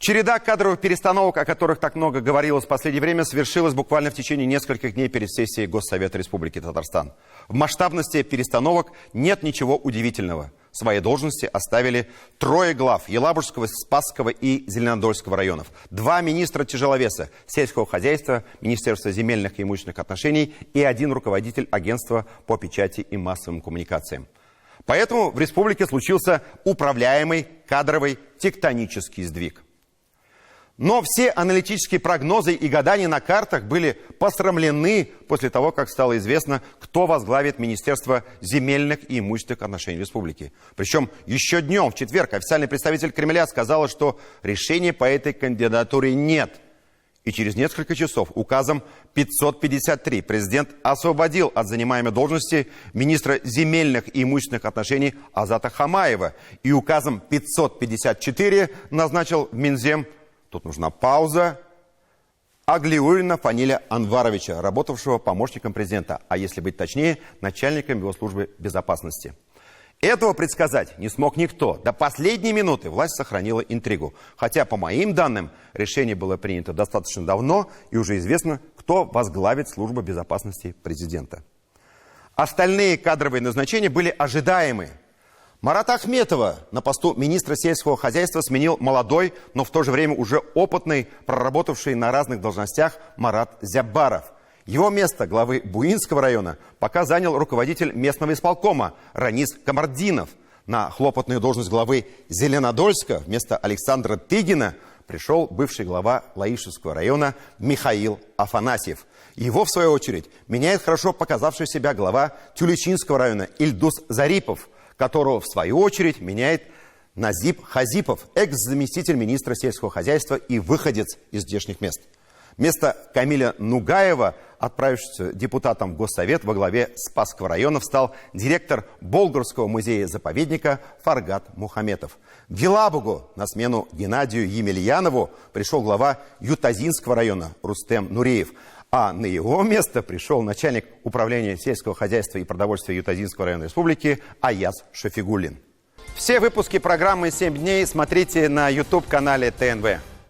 Череда кадровых перестановок, о которых так много говорилось в последнее время, совершилась буквально в течение нескольких дней перед сессией Госсовета Республики Татарстан. В масштабности перестановок нет ничего удивительного. Свои должности оставили трое глав Елабужского, Спасского и Зеленодольского районов, 2 министра-тяжеловеса сельского хозяйства, Министерства земельных и имущественных отношений и 1 руководитель агентства по печати и массовым коммуникациям. Поэтому в республике случился управляемый кадровый тектонический сдвиг. Но все аналитические прогнозы и гадания на картах были посрамлены после того, как стало известно, кто возглавит Министерство земельных и имущественных отношений республики. Причем еще днем, в четверг, официальный представитель Кремля сказал, что решения по этой кандидатуре нет. И через несколько часов указом 553 президент освободил от занимаемой должности министра земельных и имущественных отношений Азата Хамаева. И указом 554 назначил в Минзем, тут нужна пауза, Аглиурина Фаниля Анваровича, работавшего помощником президента, а если быть точнее, начальником его службы безопасности. Этого предсказать не смог никто. До последней минуты власть сохранила интригу. Хотя, по моим данным, решение было принято достаточно давно, и уже известно, кто возглавит службу безопасности президента. Остальные кадровые назначения были ожидаемы. Марата Ахметова на посту министра сельского хозяйства сменил молодой, но в то же время уже опытный, проработавший на разных должностях Марат Зяббаров. Его место главы Буинского района пока занял руководитель местного исполкома Ранис Камардинов. На хлопотную должность главы Зеленодольска вместо Александра Тыгина пришел бывший глава Лаишевского района Михаил Афанасьев. Его, в свою очередь, меняет хорошо показавший себя глава Тюличинского района Ильдус Зарипов, которого, в свою очередь, меняет Назип Хазипов, экс-заместитель министра сельского хозяйства и выходец из здешних мест. Вместо Камиля Нугаева, отправившегося депутатом в Госсовет во главе Спасского района, стал директор Болгорского музея-заповедника Фаргат Мухаметов. В Елабугу на смену Геннадию Емельянову пришел глава Ютазинского района Рустем Нуреев. А на его место пришел начальник управления сельского хозяйства и продовольствия Ютазинского района республики Аяз Шафигуллин. Все выпуски программы «7 дней» смотрите на YouTube-канале ТНВ.